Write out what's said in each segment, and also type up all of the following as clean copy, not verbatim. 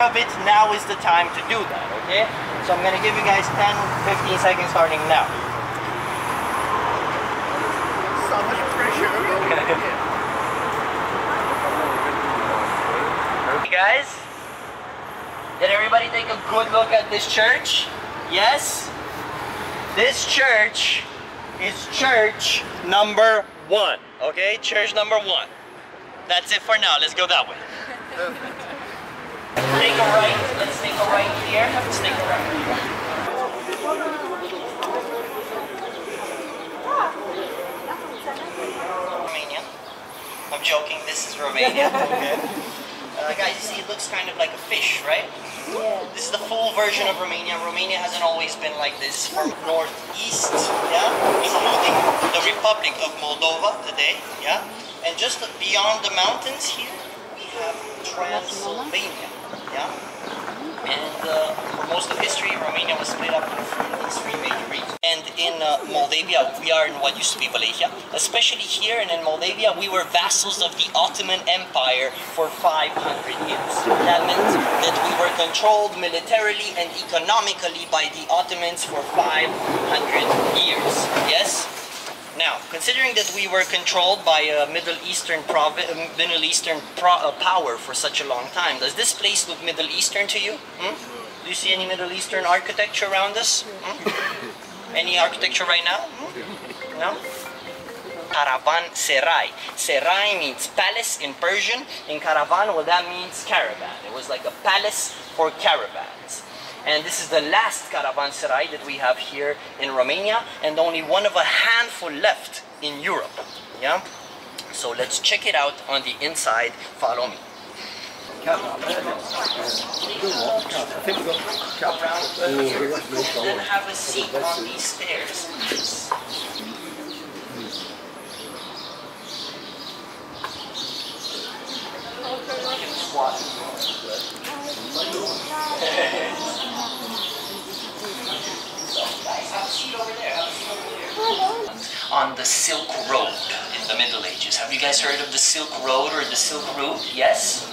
of it, now is the time to do that, okay? So I'm gonna give you guys 10-15 seconds starting now. So much pressure. Hey guys, did everybody take a good look at this church? Yes? This church is church number 1, okay? Church number 1. That's it for now. Let's go that way. Take a right. Let's take a right here. Let's take a right here. Romania. I'm joking. This is Romania. Okay. Guys, you see, it looks kind of like a fish, right? Yeah. This is the full version of Romania. Romania hasn't always been like this. From northeast, yeah, including the Republic of Moldova today, yeah. And just beyond the mountains here, we have Transylvania, yeah. And for most of history, Romania was split up into these 3 major regions. And in Moldavia, we are in what used to be Wallachia. Especially here and in Moldavia, we were vassals of the Ottoman Empire for 500 years. That meant that we were controlled militarily and economically by the Ottomans for 500 years. Yes? Now, considering that we were controlled by a Middle Eastern power for such a long time, does this place look Middle Eastern to you? Do you see any Middle Eastern architecture around us? Any architecture right now? No? Caravanserai. Serai means palace in Persian. In caravan, well, that means caravan. It was like a palace for caravans. And this is the last caravanserai that we have here in Romania, and only one of a handful left in Europe. Yeah? So let's check it out on the inside. Follow me. Then have a seat on these stairs. You can squat. On the Silk Road in the Middle Ages. Have you guys heard of the Silk Road or the Silk Route? Yes?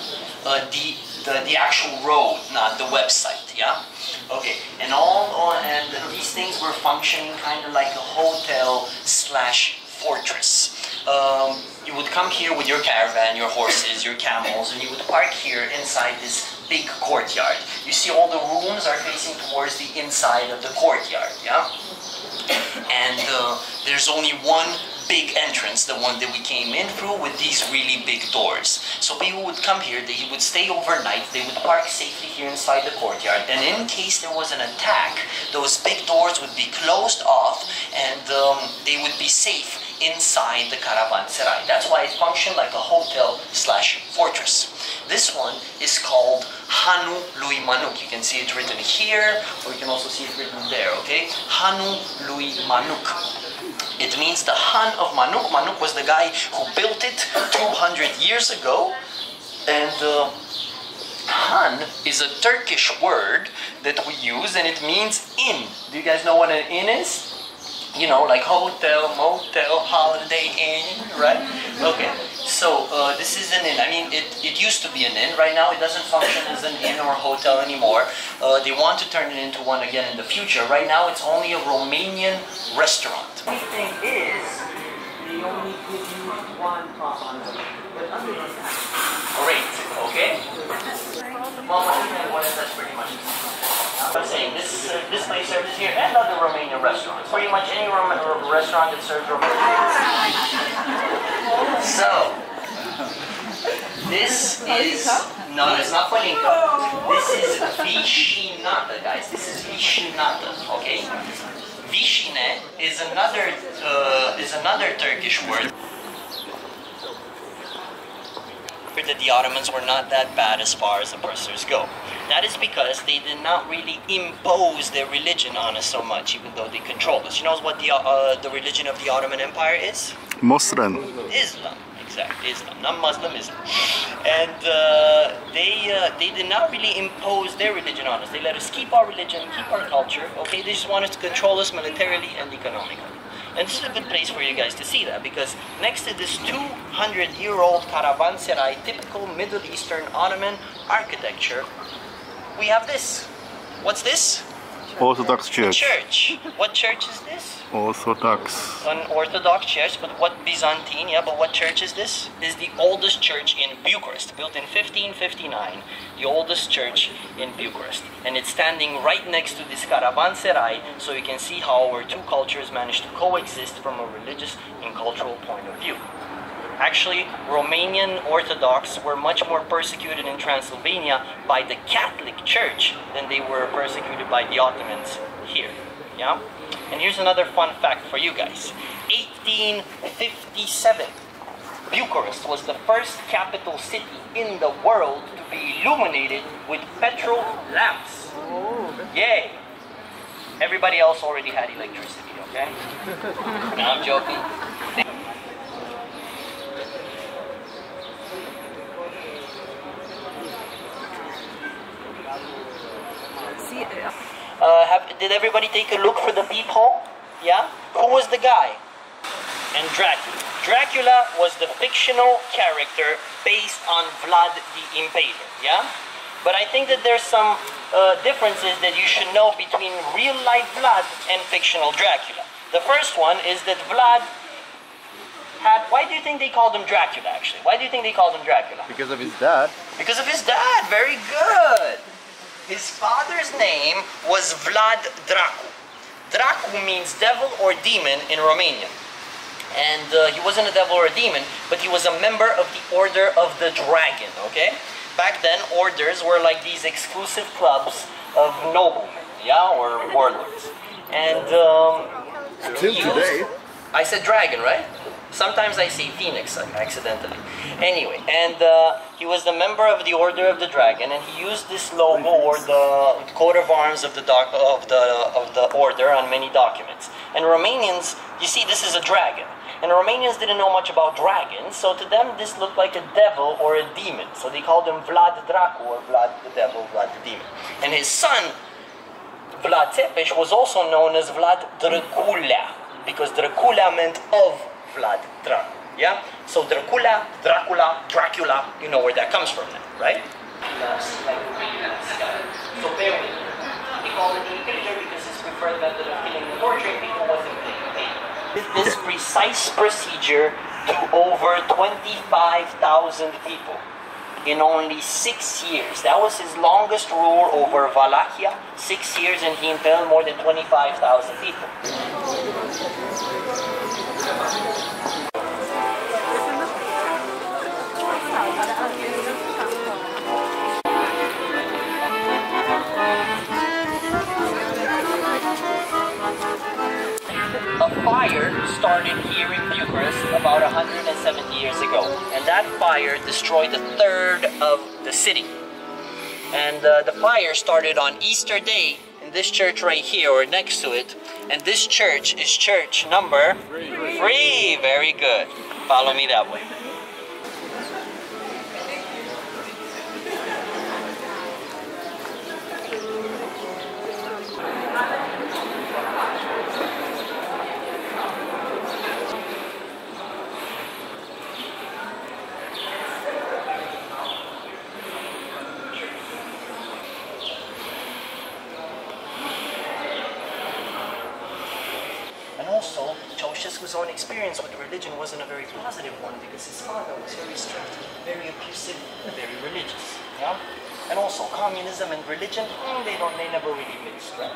The actual road, not the website, yeah? Okay, and these things were functioning kind of like a hotel slash fortress. You would come here with your caravan, your horses, your camels, and you would park here inside this big courtyard. You see all the rooms are facing towards the inside of the courtyard, yeah? And there's only one big entrance, the one that we came in through, with these really big doors. So people would come here, they would stay overnight, they would park safely here inside the courtyard, and in case there was an attack, those big doors would be closed off and they would be safe inside the caravanserai. That's why it functioned like a hotel slash fortress. This one is called Hanu lui Manuk. You can see it written here, or you can also see it written there, okay? Hanu lui Manuk. It means the Han of Manuk. Manuk was the guy who built it 200 years ago. And Han is a Turkish word that we use, and it means inn. Do you guys know what an inn is? You know, like hotel, motel, holiday inn, right? Okay, so this is an inn. I mean, it used to be an inn. Right now, it doesn't function as an inn or hotel anymore. They want to turn it into one again in the future. Right now, it's only a Romanian restaurant. The thing is, they only give you one entree. But other than that, great, okay? Well, that's pretty much it. I'm saying this place serves here and other Romanian restaurants. Pretty much any restaurant that serves Romanian. So, this is, no, it's not Palinka. This is Vishinata, guys. This is Vishinata, okay? Vishine is another Turkish word. That the Ottomans were not that bad as far as oppressors go. That is because they did not really impose their religion on us so much, even though they controlled us. You know what the religion of the Ottoman Empire is? Muslim. Islam, exactly, Islam, not Muslim, Islam. And they did not really impose their religion on us. They let us keep our religion, keep our culture, okay? They just wanted to control us militarily and economically. And this is a good place for you guys to see that, because next to this 200-year-old caravanserai, typical Middle Eastern Ottoman architecture, we have this. What's this? Orthodox Church. Church. What church is this? Orthodox. An Orthodox church, but what Byzantine? Yeah, but what church is this? This is the oldest church in Bucharest, built in 1559. The oldest church in Bucharest, and it's standing right next to this caravanserai, so you can see how our two cultures managed to coexist from a religious and cultural point of view. Actually, Romanian Orthodox were much more persecuted in Transylvania by the Catholic Church than they were persecuted by the Ottomans here. Yeah? And here's another fun fact for you guys. 1857, Bucharest was the first capital city in the world to be illuminated with petrol lamps. Yay! Everybody else already had electricity, okay? No, I'm joking. Did everybody take a look for the peephole? Yeah? Who was the guy? And Dracula. Dracula was the fictional character based on Vlad the Impaler. Yeah? But I think that there's some differences that you should know between real-life Vlad and fictional Dracula. The first one is that Vlad had... Why do you think they called him Dracula, actually? Why do you think they called him Dracula? Because of his dad. Because of his dad. Very good. His father's name was Vlad Dracu. Dracu means devil or demon in Romanian. And he wasn't a devil or a demon, but he was a member of the Order of the Dragon, okay? Back then, orders were like these exclusive clubs of noblemen, yeah, or warlords. And Till today. I said dragon, right? Sometimes I say phoenix accidentally. Anyway, and he was the member of the Order of the Dragon, and he used this logo or the coat of arms of the order on many documents. And Romanians, you see, this is a dragon. And Romanians didn't know much about dragons, so to them this looked like a devil or a demon. So they called him Vlad Dracu, or Vlad the devil, Vlad the demon. And his son, Vlad Țepeș, was also known as Vlad Drăculea, because Drăculea meant of Vlad Dracu. Yeah? So Dracula, Dracula, you know where that comes from now, right? So bear with me. We call it the Impaler because his preferred method of killing and torturing people was impaling. This precise procedure to over 25,000 people in only 6 years. That was his longest rule over Wallachia, 6 years, and he impaled more than 25,000 people. A fire started here in Bucharest about 170 years ago, and that fire destroyed a third of the city. And the fire started on Easter Day in this church right here, or next to it, and this church is church number 3. Very good. Follow me that way. Also, Ceausescu's own experience with religion wasn't a very positive one because his father was very strict, very abusive, and very religious. Yeah? And also, communism and religion, they never really mixed, right?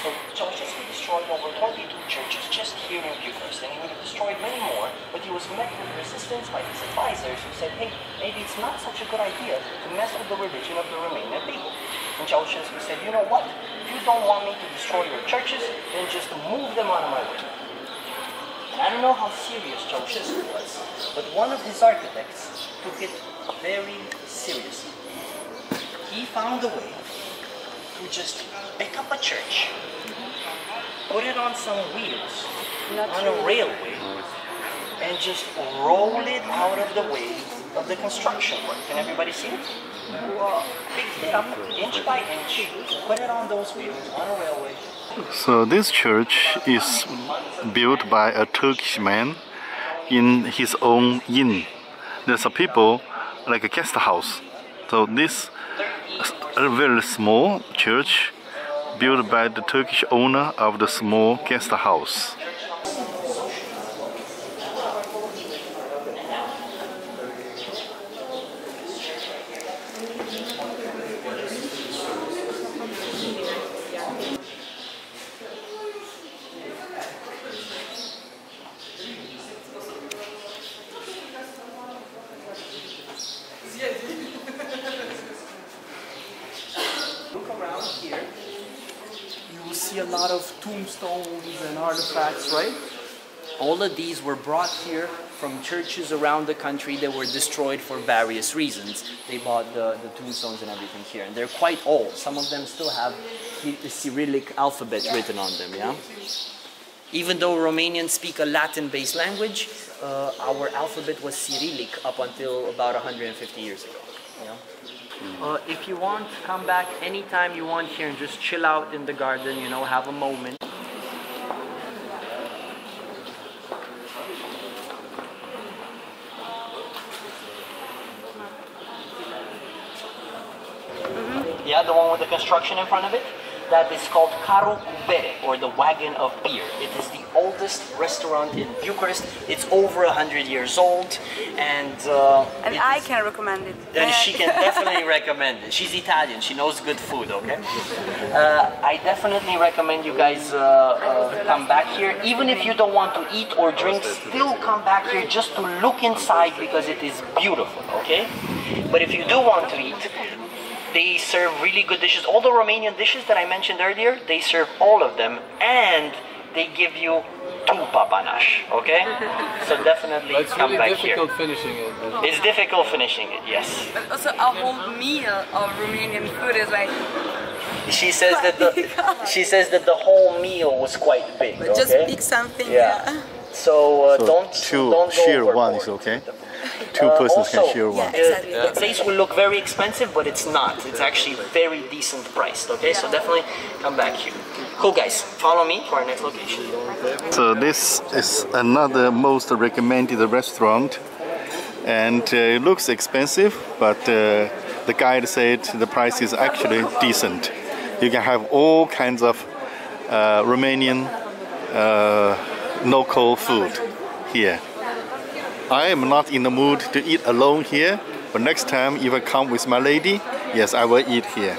So Ceausescu destroyed over 22 churches just here in Bucharest, and he would have destroyed many more, but he was met with resistance by his advisors who said, hey, maybe it's not such a good idea to mess with the religion of the Romanian people. And Ceausescu said, you know what? If you don't want me to destroy your churches, then just move them out of my way. I don't know how serious Ceausescu was, but one of his architects took it very seriously. He found a way to just pick up a church, put it on some wheels, on a railway, and just roll it out of the way of the construction work. Can everybody see it? Picked it up inch by inch, put it on those wheels, on a railway. So this church is built by a Turkish man in his own inn. There's a people like a guest house. So this a very small church built by the Turkish owner of the small guest house. Look around here. You will see a lot of tombstones and artifacts, right? All of these were brought here from churches around the country that were destroyed for various reasons. They bought the tombstones and everything here, and they're quite old. Some of them still have the Cyrillic alphabet written on them, yeah? Even though Romanians speak a Latin-based language, our alphabet was Cyrillic up until about 150 years ago. Yeah? If you want, come back anytime you want here and just chill out in the garden, you know, have a moment. Yeah, the one with the construction in front of it? That is called Carul cu Bere, or the Wagon of Beer. It is the oldest restaurant in Bucharest. It's over 100 years old, and I can recommend it. And she can definitely recommend it. She's Italian. She knows good food. Okay. I definitely recommend you guys come back here. Even if you don't want to eat or drink, still come back here just to look inside because it is beautiful. Okay. But if you do want to eat, they serve really good dishes. All the Romanian dishes that I mentioned earlier, they serve all of them, and they give you 2 papanash, okay? So definitely come back here. It's difficult finishing it. It's difficult finishing it, yes. But also a whole meal of Romanian food is like... She says that the whole meal was quite big, okay? Just pick something, yeah. So, don't go share overboard. one is okay. 2 persons can share one. Yeah, exactly. The place will look very expensive, but it's not. It's actually very decent priced, okay? So definitely come back here. Cool, guys. Follow me for our next location. So this is another most recommended restaurant, and it looks expensive, but the guide said the price is actually decent. You can have all kinds of Romanian local food here. I am not in the mood to eat alone here, but next time if I come with my lady, yes, I will eat here.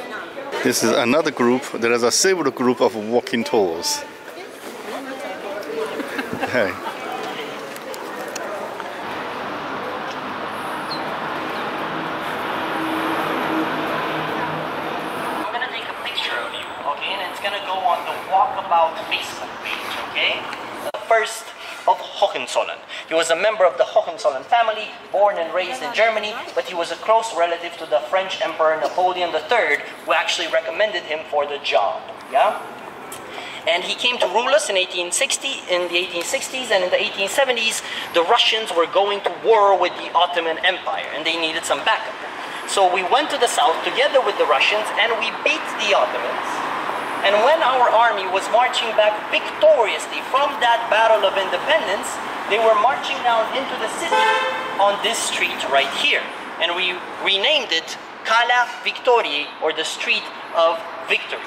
This is another group. There is a several group of walking tours. Hey. I'm gonna take a picture of you, okay? And it's gonna go on the Walkabout Facebook page, okay? First of Hohenzollern. He was a member of the Hohenzollern family, born and raised in Germany, but he was a close relative to the French Emperor Napoleon III, who actually recommended him for the job, yeah? And he came to rule us in the 1860s, and in the 1870s, the Russians were going to war with the Ottoman Empire, and they needed some backup. So we went to the south together with the Russians, and we beat the Ottomans. And when our army was marching back victoriously from that battle of independence, they were marching down into the city on this street right here. And we renamed it Calea Victoriei, or the Street of Victory.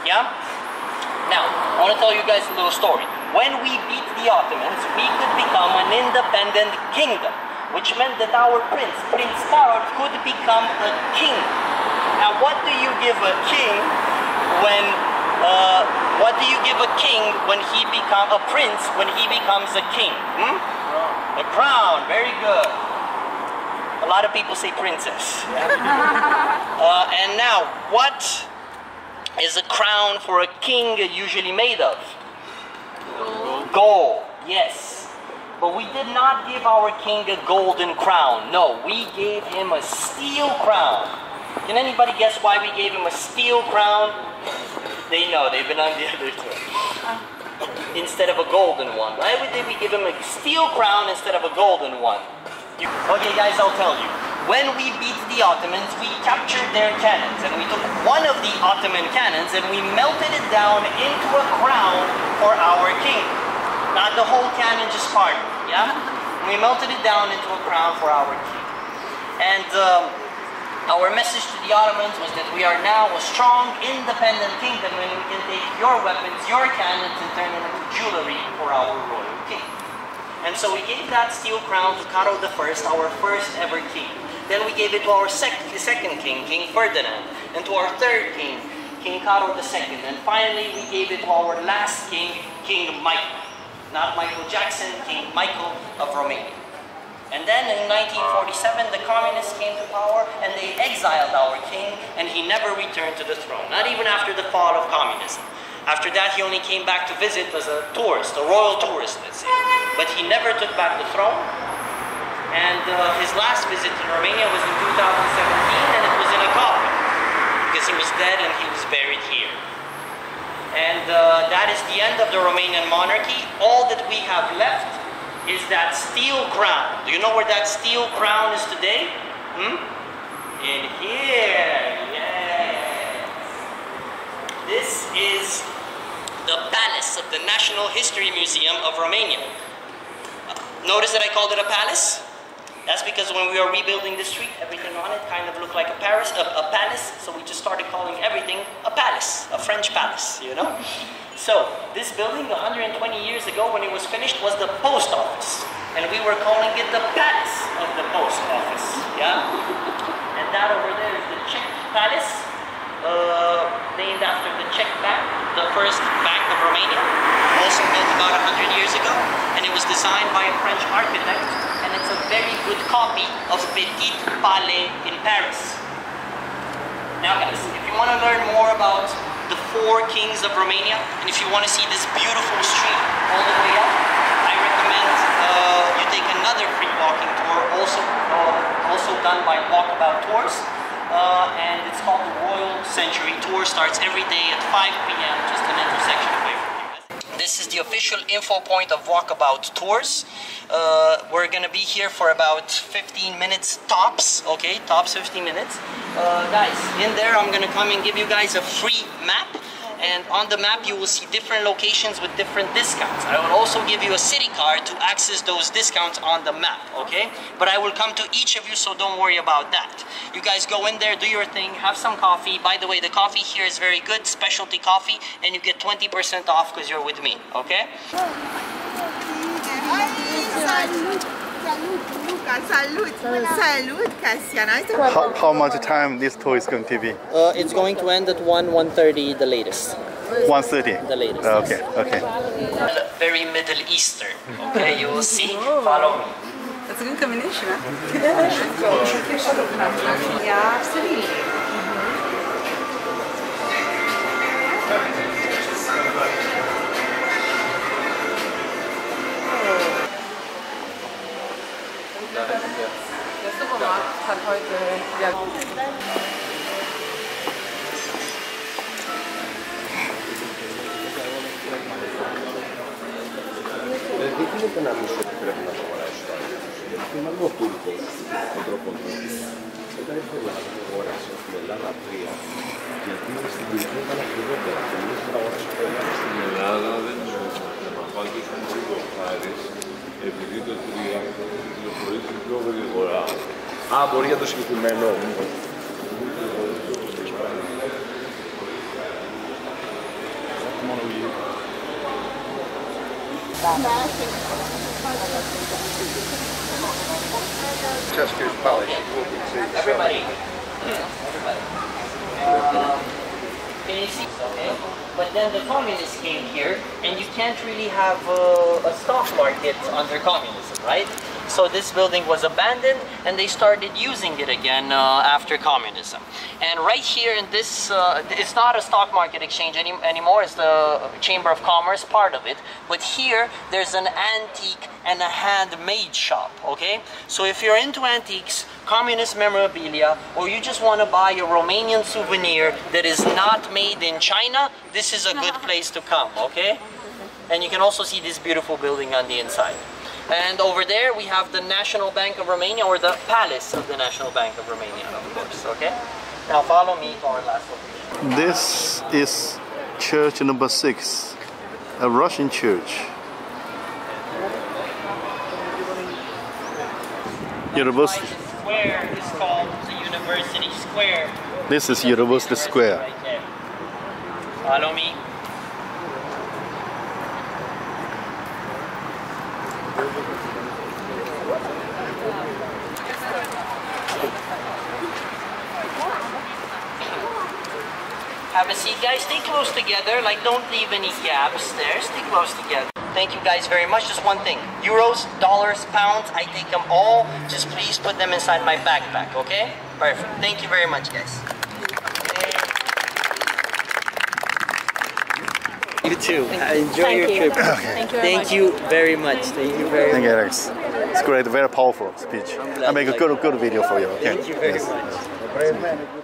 Yeah? Now, I want to tell you guys a little story. When we beat the Ottomans, we could become an independent kingdom, which meant that our prince, Prince Carol, could become a king. Now, what do you give a king when what do you give a king when he becomes a prince when he becomes a king? A crown. Very good. A lot of people say princess. And now, what is a crown for a king usually made of? Gold. Yes. But we did not give our king a golden crown. No, we gave him a steel crown. Can anybody guess why we gave him a steel crown? They know, they've been on the other two. Instead of a golden one. Why did we give him a steel crown instead of a golden one? Okay guys, I'll tell you. When we beat the Ottomans, we captured their cannons, and we took one of the Ottoman cannons and we melted it down into a crown for our king. Not the whole cannon, just part of it, yeah? We melted it down into a crown for our king. And Our message to the Ottomans was that we are now a strong, independent kingdom and we can take your weapons, your cannons, and turn them into jewelry for our royal king. And so we gave that steel crown to Karol I, our first ever king. Then we gave it to our second king, King Ferdinand, and to our third king, King Karol II. And finally, we gave it to our last king, King Michael. Not Michael Jackson, King Michael of Romania. And then in 1947, the communists came to power and they exiled our king, and he never returned to the throne, not even after the fall of communism. After that, he only came back to visit as a tourist, a royal tourist, let's say. But he never took back the throne. And his last visit to Romania was in 2017, and it was in a coffin, because he was dead and he was buried here. And that is the end of the Romanian monarchy. All that we have left is that steel crown. Do you know where that steel crown is today? In here, yes. This is the palace of the National History Museum of Romania. Notice that I called it a palace? That's because when we were rebuilding the street, everything on it kind of looked like a palace, so we just started calling everything a palace, a French palace, you know? So, this building 120 years ago when it was finished was the post office. And we were calling it the palace of the post office, yeah? And that over there is the Czech palace, named after the Czech bank, the first bank of Romania, also built about 100 years ago. And it was designed by a French architect, and it's a very good copy of Petit Palais in Paris. Now guys, if you want to learn more about the 4 kings of Romania, and if you want to see this beautiful street all the way up, I recommend you take another free walking tour, also done by Walkabout Tours, and it's called the Royal Century Tour. Starts every day at 5 p.m. just an intersection away from you. This is the official info point of Walkabout Tours. We're gonna be here for about 15 minutes tops, okay? Tops 15 minutes. Guys, in there I'm gonna come and give you guys a free map, and on the map you will see different locations with different discounts. I will also give you a city card to access those discounts on the map, okay? But I will come to each of you, so don't worry about that. You guys go in there, do your thing, have some coffee. By the way, the coffee here is very good, specialty coffee, and you get 20% off because you're with me, okay? How much time this tour is going to be? It's going to end at 1:30 the latest. 1:30? The latest. Okay, okay. Very Middle Eastern, okay? You will see. Follow me. That's a good combination, huh? Yeah, absolutely. Der Supermarkt hat heute επειδή το 3 κυκλοφορήσει πιο γρήγορα. Α, μπορεί για το συγκεκριμένο. Chester's Palace. Everybody. Can you see? Okay. But then the communists came here, and you can't really have a stock market under communism, right? So this building was abandoned, and they started using it again after communism. And right here in this, it's not a stock market exchange anymore, it's the Chamber of Commerce, part of it. But here, there's an antique and a handmade shop, okay? So if you're into antiques, communist memorabilia, or you just want to buy a Romanian souvenir that is not made in China, this is a good place to come, okay? And you can also see this beautiful building on the inside. And over there we have the National Bank of Romania, or the Palace of the National Bank of Romania, of course, okay? Now follow me to our last location. This is church number 6, a Russian church. University. Square is called the University. University Square. This is University Square. Right there. Follow me. Have a seat, guys. Stay close together. Like, don't leave any gaps there. Stay close together. Thank you guys very much. Just one thing. Euros, dollars, pounds, I take them all. Just please put them inside my backpack, okay? Perfect. Thank you very much, guys. You too. Enjoy your trip. Okay. Thank you very much. Thank you very much. Thank you, Alex. It's great, very powerful speech. I make a good video for you. Okay? Thank you very much.